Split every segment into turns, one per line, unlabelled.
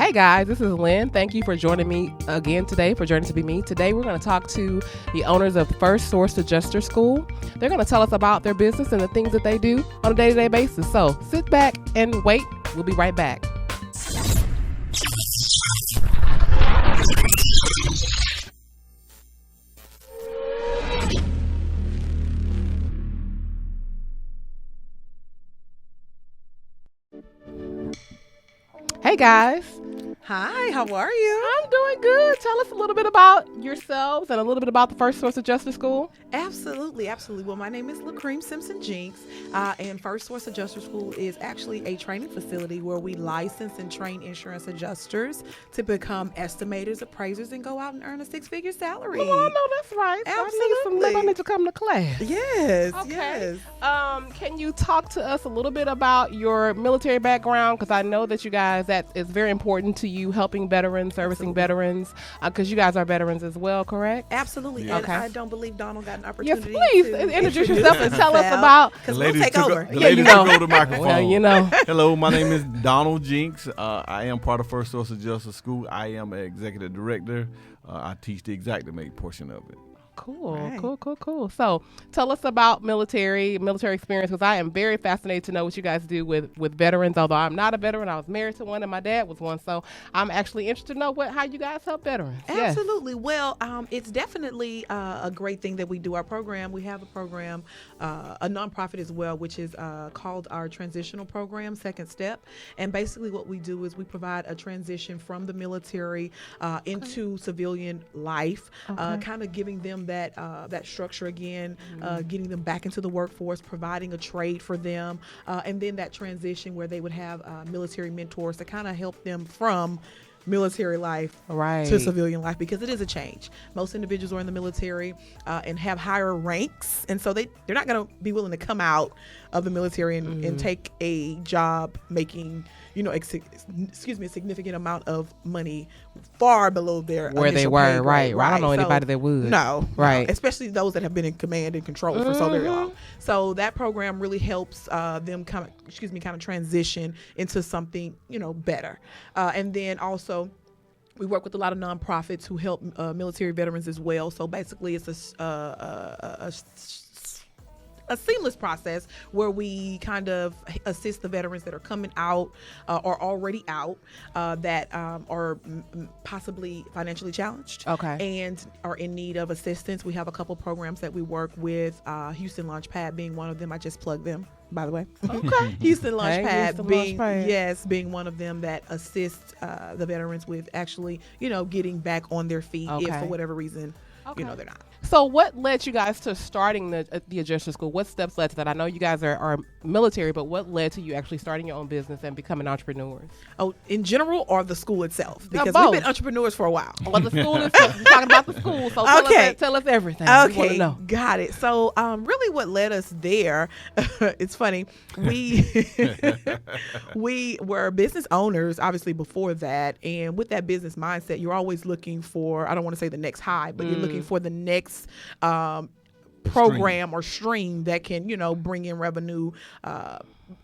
Hey guys, this is Lynn. Thank you for joining me again today, for joining to be me. Today we're going to talk to the owners of First Source Adjuster School. They're going to tell us about their business and the things that they do on a day-to-day basis. So sit back and wait. We'll be right back. Hey guys.
Hi, how are you?
I'm doing good. Tell us a little bit about yourselves and a little bit about the First Source Adjuster School.
Absolutely. Well, my name is LaCream Simpson Jinks, and First Source Adjuster School is actually a training facility where we license and train insurance adjusters to become estimators, appraisers, and go out and earn a six-figure salary.
Oh, I know that's right.
Absolutely.
I need to come to class.
Yes.
Okay.
Yes.
Can you talk to us a little bit about your military background? Because I know that you guys, that is very important to you, helping veterans, servicing veterans, because you guys are veterans as well, correct?
Absolutely.
Okay.
And I don't believe Donald got an
Yes,
opportunity.
please
to
introduce yourself and tell us about.
Because we'll take over.
The lady took over the microphone.
Well, you know.
Hello, my name is Donald Jinks. I am part of First Source Adjuster School. I am an executive director. I teach the Xactimate portion of it.
Cool,
Right.
cool. So tell us about military experience, because I am very fascinated to know what you guys do with veterans. Although I'm not a veteran, I was married to one and my dad was one. So I'm actually interested to know how you guys help veterans. Yes.
Absolutely. Well, it's definitely a great thing that we do our program. We have a program, a nonprofit as well, which is called our transitional program, Second Step. And basically what we do is we provide a transition from the military into civilian life, kind of giving them that structure again, getting them back into the workforce, providing a trade for them, and then that transition where they would have military mentors to kind of help them from military life to civilian life, because it is a change. Most individuals are in the military and have higher ranks, and so they're not going to be willing to come out of the military and take a job making a significant amount of money far below their
Where they
initial
were,
pay grade.
right. I don't know anybody that would.
No,
right.
Especially those that have been in command and control for so very long. So that program really helps them kind of transition into something better, and then also we work with a lot of nonprofits who help military veterans as well. So basically, it's a seamless process where we kind of assist the veterans that are coming out or already out that are possibly financially challenged and are in need of assistance. We have a couple programs that we work with, Houston Launchpad being one of them. I just plugged them, by the way. Houston Launchpad being one of them that assists the veterans with actually getting back on their feet if for whatever reason they're not.
So what led you guys to starting the adjuster school? What steps led to that? I know you guys are military, but what led to you actually starting your own business and becoming entrepreneurs?
Oh, in general, or the school itself? Because
both.
we've been entrepreneurs for a while.
Well, the school is talking about the school, so tell us everything. We want to know.
Got it. So really what led us there, it's funny, we were business owners, obviously, before that. And with that business mindset, you're always looking for, I don't want to say the next high, but you're looking for the next program or stream that can, bring in revenue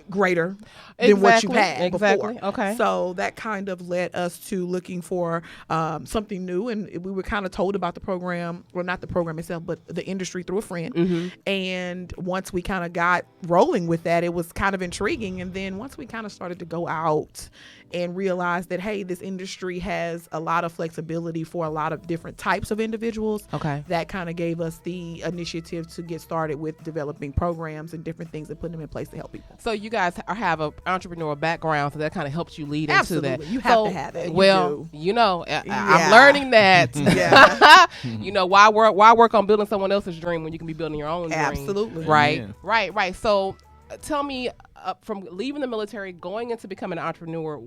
greater than what you had before.
Okay.
So that kind of led us to looking for something new, and we were kind of told about the program, well, not the program itself, but the industry through a friend. And once we kind of got rolling with that, it was kind of intriguing. And then once we kind of started to go out and realize that, hey, this industry has a lot of flexibility for a lot of different types of individuals. That kind of gave us the initiative to get started with developing programs and different things and putting them in place to help people.
So you guys have an entrepreneurial background, so that kind of helps you lead into that.
You have to have it.
I'm learning that. Why work on building someone else's dream when you can be building your own dream?
Absolutely.
Right. Yeah. Right. So tell me, from leaving the military, going into becoming an entrepreneur,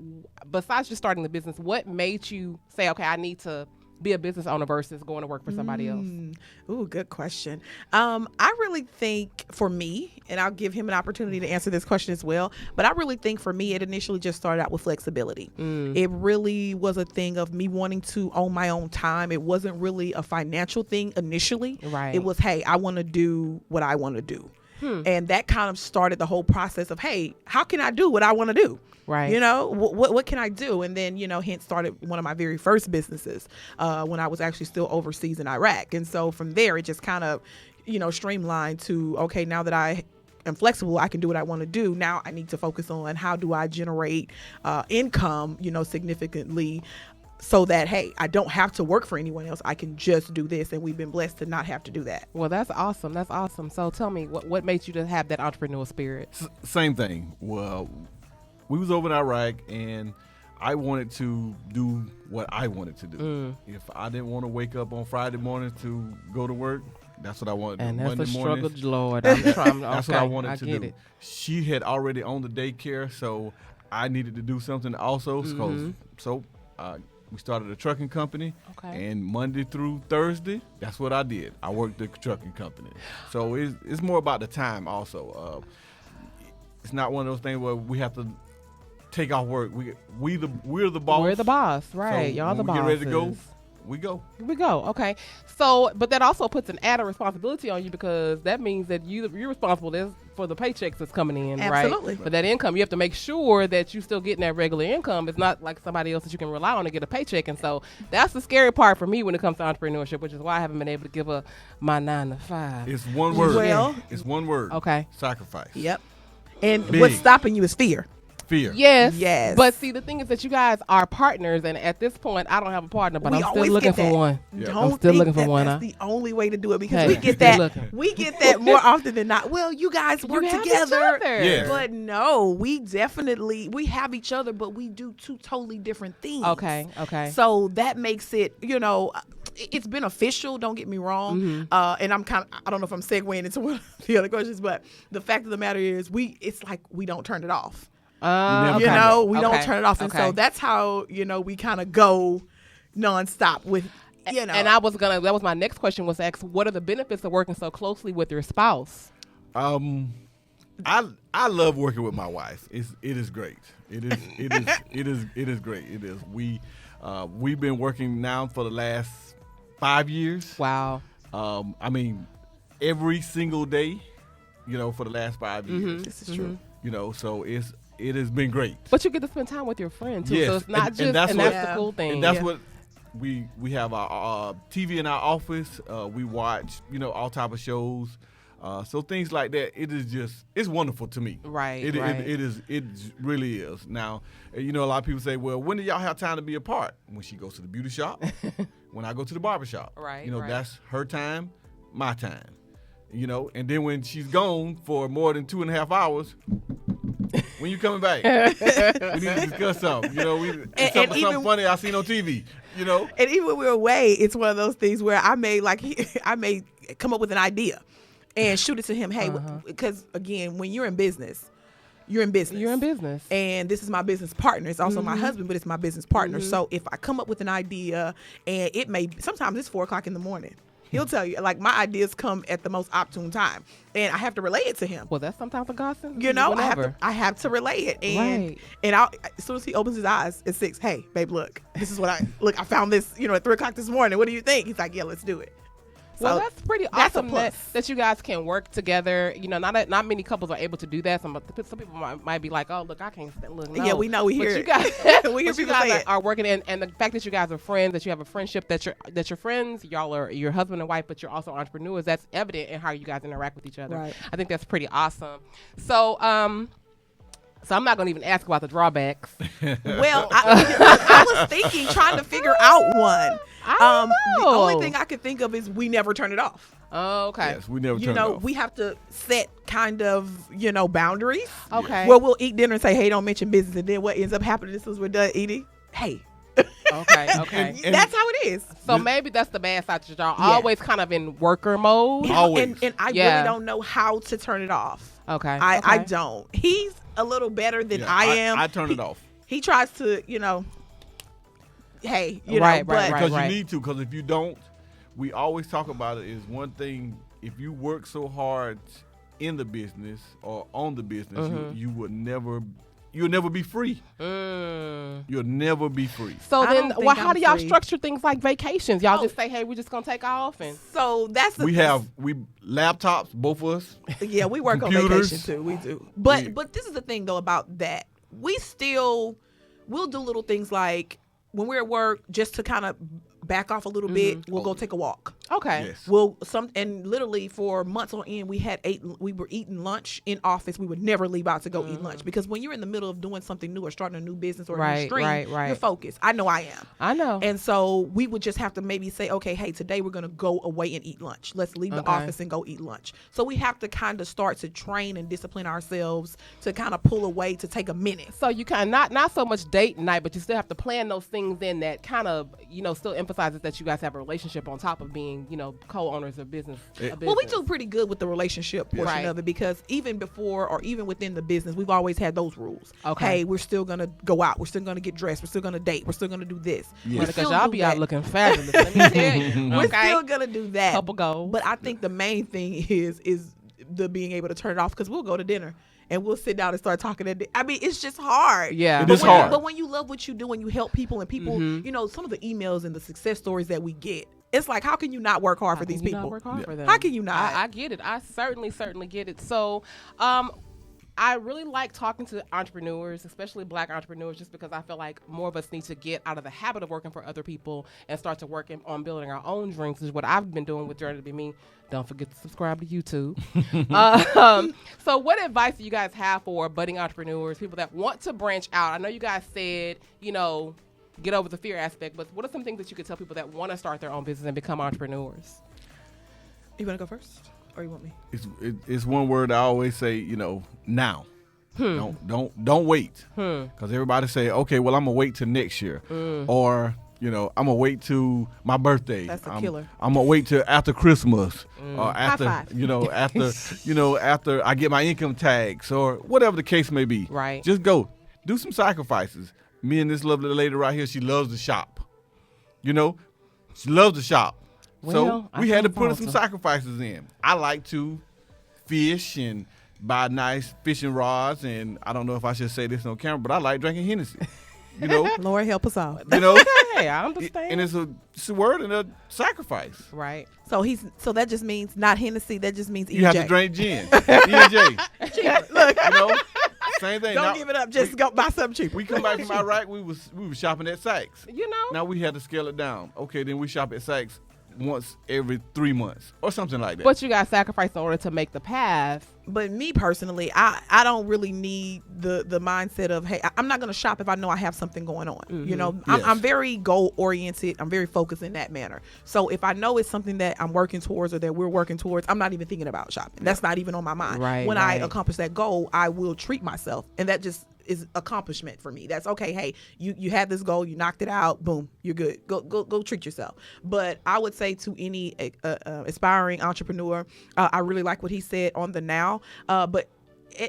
besides just starting the business, what made you say, okay, I need to be a business owner versus going to work for somebody else?
Ooh, good question. I really think for me, and I'll give him an opportunity to answer this question as well, but I really think for me, it initially just started out with flexibility. It really was a thing of me wanting to own my own time. It wasn't really a financial thing initially.
Right.
It was, hey, I want to do what I want to do. And that kind of started the whole process of, hey, how can I do what I want to do?
Right.
You know, what can I do? And then, hence started one of my very first businesses when I was actually still overseas in Iraq. And so from there, it just kind of, streamlined to, okay, now that I am flexible, I can do what I want to do. Now I need to focus on how do I generate income, significantly, so that, hey, I don't have to work for anyone else. I can just do this. And we've been blessed to not have to do that.
Well, that's awesome. That's awesome. So tell me, what made you to have that entrepreneurial spirit?
Same thing. Well, we was over in Iraq, and I wanted to do what I wanted to do. If I didn't want to wake up on Friday morning to go to work, that's what I wanted to do.
And that's
Monday
a struggle,
mornings,
Lord. I'm trying.
that's
Okay,
what I wanted to
get
do.
it.
She had already owned the daycare, so I needed to do something also. So we started a trucking company,
Okay.
and Monday through Thursday, that's what I did. I worked the trucking company. So it's more about the time also. It's not one of those things where we have to take off work. We're the boss.
We're the boss, right?
So
Y'all the
when we
boss.
get ready to go, we go.
Here we go. Okay. So, but that also puts an added responsibility on you, because that means that you're responsible for the paychecks that's coming in,
Absolutely.
right? For that income, you have to make sure that you're still getting that regular income. It's not like somebody else that you can rely on to get a paycheck. And so that's the scary part for me when it comes to entrepreneurship, which is why I haven't been able to give up my 9 to 5.
It's one word.
Well-
It's one word.
Okay.
Sacrifice.
Yep. And
Big.
what's stopping you is fear.
Fear.
Yes. But see, the thing is that you guys are partners, and at this point, I don't have a partner, but
We
I'm still
always
looking
get that.
for one.
Yeah.
Don't
I'm still
think
looking for
that
one,
that's
huh?
the only way to do it, because
Hey,
we get
still
that.
looking.
We get that more often than not. Well, you guys work
have each
together,
other.
Yes.
but no, we have each other, but we do two totally different things.
Okay.
So that makes it, it's beneficial. Don't get me wrong. And I don't know if I'm segueing into one of the other questions, but the fact of the matter is, it's like we don't turn it off.
never
You
Okay.
know, we don't
Okay.
turn it off. And
Okay.
so that's how, we kind of go nonstop with,
And that was my next question, was to ask, what are the benefits of working so closely with your spouse?
I love working with my wife. It is great. It is great. It is. We've been working now for the last 5 years.
Wow.
I mean, every single day, for the last 5 years.
This is true.
So it has been great.
But you get to spend time with your friend too,
Yes,
so it's not
and
just,
that's
and
what-
that's the cool thing.
And that's
Yeah.
what we have our TV in our office. We watch, all type of shows. So things like that. It's wonderful to me.
Right,
It
right.
it really is. Now, a lot of people say, well, when do y'all have time to be apart? When she goes to the beauty shop, when I go to the barber shop.
Right, right.
That's her time, my time. And then when she's gone for more than 2.5 hours, when you coming back? We need to discuss something. Something
even-
funny I seen on TV.
And even when we're away, it's one of those things where I may come up with an idea and shoot it to him. Hey, because again, when you're in business, you're in business.
You're in business.
And this is my business partner. It's also my husband, but it's my business partner. So if I come up with an idea, and sometimes it's 4:00 in the morning. He'll tell you, like, my ideas come at the most opportune time, and I have to relay it to him.
Well, that's sometimes a gossip.
I have to relay it, and
Right.
and as soon as he opens his eyes at 6, hey, babe, look, this is what I found this, at 3:00 this morning. What do you think? He's like, yeah, let's do it.
Well,
So
that's pretty
that's a
awesome
plus.
that you guys can work together. Not many couples are able to do that. Some people might be like, oh, look, I can't stand. Look, no.
Yeah, we know, we
But
hear
you
it.
guys,
We hear
but you
people
guys
say it.
are working and the fact that you guys are friends, that you have a friendship, that you're friends, y'all are your husband and wife, but you're also entrepreneurs. That's evident in how you guys interact with each other.
Right.
I think that's pretty awesome. So, so I'm not going to even ask about the drawbacks.
Well, I was thinking, trying to figure out one.
I don't
The
know.
only thing I could think of is we never turn it off.
Oh, okay.
Yes, we never turn it off.
We have to set kind of, boundaries.
Okay.
Where we'll eat dinner and say, hey, don't mention business. And then what ends up happening is we're done eating. Hey,
Okay. Okay.
And-
that's how it is.
So maybe that's the bad side, that y'all
Yeah.
always kind of in worker mode.
Always.
And I
Yeah.
really don't know how to turn it off.
Okay.
I
okay.
don't. He's a little better than
Yeah,
I am.
I turn it off.
He tries to, hey,
Right,
but
right,
Because
right.
you need to. Because if you don't, we always talk about it, is one thing, if you work so hard in the business or on the business, you would never you'll never be free. You'll never be free.
So
I
then,
don't think
how
I'm
do y'all
free.
structure things like vacations? Y'all
Oh.
just say, hey, we're just going to take off? And
So that's the
We laptops, both of us.
Yeah, we work on
Computers.
vacation too. We do. But
We-
but this is the thing though about that. We'll do little things like when we're at work, just to kind of back off a little bit, we'll go take a walk.
okay.
Yes.
And literally for months on end, we were eating lunch in office. We would never leave out to go eat lunch because when you're in the middle of doing something new or starting a new business or a new
Right,
stream,
right.
you're focused. I know I am.
I know.
And so we would just have to maybe say, okay, hey, today we're going to go away and eat lunch. Let's leave the
Okay.
office and go eat lunch. So we have to kind of start to train and discipline ourselves to kind of pull away to take a minute.
So you kind of not so much date night, but you still have to plan those things in that kind of, still emphasizes that you guys have a relationship on top of being, co-owners of business.
Well, we do pretty good with the relationship portion
Right.
of it because even before or even within the business, we've always had those rules.
Okay.
Hey, we're still going to go out. We're still going to get dressed. We're still going to date. We're still going to do this.
Yes.
We
Because
still
y'all
do
be out
that.
looking fabulous. Let me tell you.
We're
Okay.
still going to do that.
Couple goals.
But I think the main thing is the being able to turn it off because we'll go to dinner and we'll sit down and start talking. It's just hard.
Yeah.
It
But
is
when-
hard.
But when you love what you do and you help people and people, some of the emails and the success stories that we get, it's like, how can you not work hard for these
How can you not
people?
work hard for them?
How can you not?
I get it. I certainly get it. So, I really like talking to entrepreneurs, especially Black entrepreneurs, just because I feel like more of us need to get out of the habit of working for other people and start to work on building our own dreams, which is what I've been doing with Journey to Be Me. Don't forget to subscribe to YouTube. So what advice do you guys have for budding entrepreneurs, people that want to branch out? I know you guys said, get over the fear aspect, but what are some things that you could tell people that want to start their own business and become entrepreneurs?
You want to go first, or you want me?
It's one word I always say, now. Don't wait. Because everybody say, okay, well, I'm going to wait till next year. Or, I'm going to wait till my birthday.
That's a killer.
I'm going to wait till after Christmas. Or after,
High five.
after I get my income tax or whatever the case may be.
Right.
Just go. Do some sacrifices. Me and this lovely lady right here, she loves to shop. She loves to shop.
Well,
So
I
we had to
can't
put
fault
some
her.
sacrifices in. I like to fish and buy nice fishing rods, and I don't know if I should say this on camera, but I like drinking Hennessy.
Lord help us all.
Hey, I understand.
And it's a word and a sacrifice.
Right.
So that just means not Hennessy. That just means
You have to
EJ.
drink gin. E&J.
Look,
Same thing.
don't
Now,
give it up. Just go buy something cheap.
we come back from Iraq, we was shopping at Saks.
You know.
Now we had to scale it down. Okay, then we shop at Saks once every 3 months or something like that.
But you got to sacrifice in order to make the path.
But me personally, I don't really need the mindset of, hey, I'm not going to shop if I know I have something going on.
Yes.
I'm very goal oriented. I'm very focused in that manner. So if I know it's something that I'm working towards or that we're working towards, I'm not even thinking about shopping. That's not even on my mind.
Right,
when I
right.
accomplish that goal, I will treat myself. And that just is accomplishment for me. That's okay. Hey, you had this goal, you knocked it out, boom, you're good. Go treat yourself. But I would say to any aspiring entrepreneur, I really like what he said on the now. But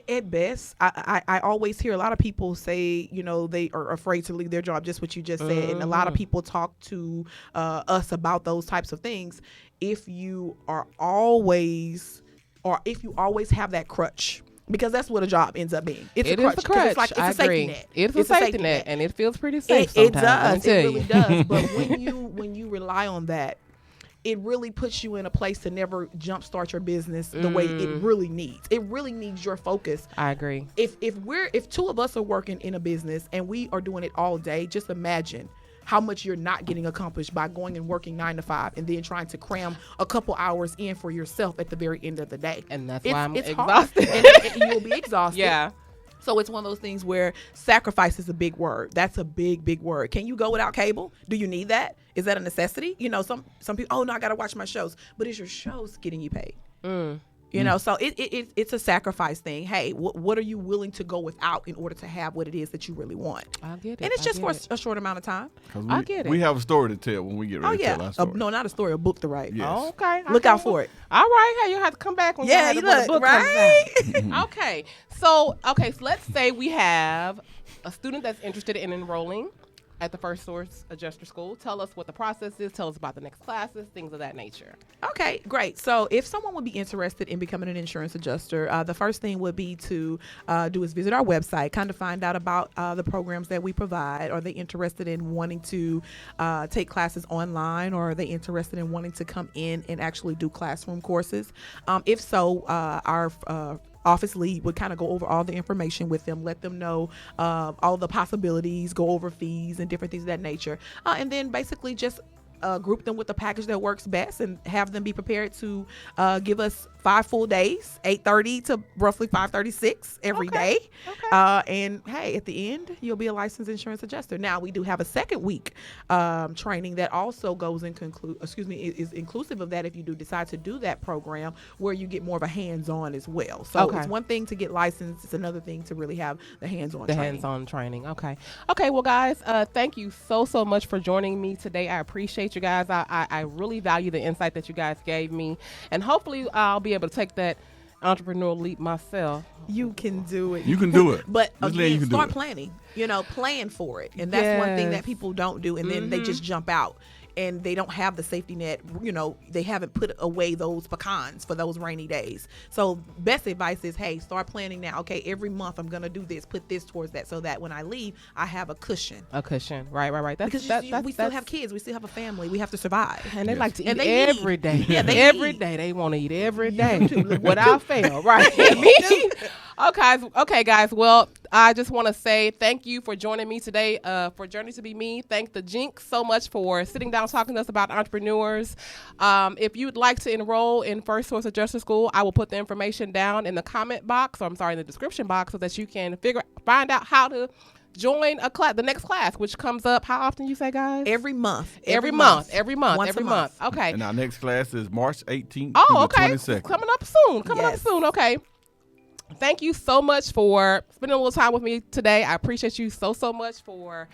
at best, I always hear a lot of people say, they are afraid to leave their job, just what you just said. And a lot of people talk to us about those types of things. If you always have that crutch, because that's what a job ends up being. It's
It
a
is
crutch.
a crutch.
It's like, it's
I
a safety
agree.
net.
It's
It's
a safety net, and it feels pretty safe
It
sometimes.
does. It really does. But when you rely on that, it really puts you in a place to never jumpstart your business the way it really needs. It really needs your focus.
I agree.
If two of us are working in a business and we are doing it all day, just imagine how much you're not getting accomplished by going and working 9 to 5 and then trying to cram a couple hours in for yourself at the very end of the day.
And that's why I'm
It's
exhausted.
hard. and you'll be exhausted.
Yeah.
So it's one of those things where sacrifice is a big word. That's a big, big word. Can you go without cable? Do you need that? Is that a necessity? Some people, oh no, I got to watch my shows. But is your shows getting you paid? So it's a sacrifice thing. Hey, what are you willing to go without in order to have what it is that you really want?
I get it.
And it's just
I
for
get it.
a short amount of time.
I get it.
We have a story to tell when we get ready to tell our story.
No, not a story, a book to write.
Yes.
Oh, okay.
Look out for it.
All right. Hey, you have to come back when
Yeah,
you
you
when the
look,
book
right?
comes out. Okay. So let's say we have a student that's interested in enrolling at the First Source Adjuster School. Tell us what the process is. Tell us about the next classes, things of that nature.
Okay, great. So if someone would be interested in becoming an insurance adjuster, the first thing would be to do is visit our website, kind of find out about the programs that we provide. Are they interested in wanting to take classes online, or are they interested in wanting to come in and actually do classroom courses? If so, our office lead would kind of go over all the information with them, let them know all the possibilities, go over fees and different things of that nature, and then basically just group them with the package that works best and have them be prepared to give us 5 full days, 8:30 to roughly 5:36 every day. And hey, at the end, you'll be a licensed insurance adjuster. Now, we do have a second week training that also goes in is inclusive of that if you do decide to do that program, where you get more of a hands-on as well. So it's one thing to get licensed, it's another thing to really have the hands-on training.
Hands-on training. Okay, well, guys, thank you so much for joining me today. I appreciate you guys. I really value the insight that you guys gave me, and hopefully I'll be able to take that entrepreneurial leap myself.
You can do it.
You can do it.
But again, start planning. Plan for it. And that's one thing that people don't do. And then they just jump out. And they don't have the safety net. They haven't put away those pecans for those rainy days. So best advice is, hey, start planning now. Okay, every month I'm going to do this, put this towards that, so that when I leave, I have a cushion.
Right.
Because we still have kids. We still have a family. We have to survive.
And they like to eat every day. Yeah, every day. They want to eat every day without fail. Right. Me. Okay, guys. Well, I just want to say thank you for joining me today for Journey to Be Me. Thank the Jinx so much for sitting down talking to us about entrepreneurs. If you'd like to enroll in First Source Adjuster School, I will put the information down in the comment box, in the description box, so that you can find out how to join the next class, which comes up, how often you say, guys?
Every month.
Every month. Okay.
And our next class is March 18th
to
the 22nd.
Coming up soon. Okay. Thank you so much for spending a little time with me today. I appreciate you so much for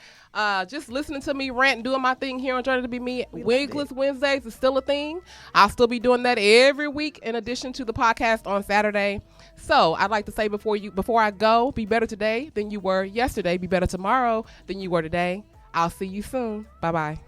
just listening to me rant and doing my thing here on Journey to Be Me. Wigless Wednesdays is still a thing. I'll still be doing that every week in addition to the podcast on Saturday. So I'd like to say before I go, be better today than you were yesterday. Be better tomorrow than you were today. I'll see you soon. Bye-bye.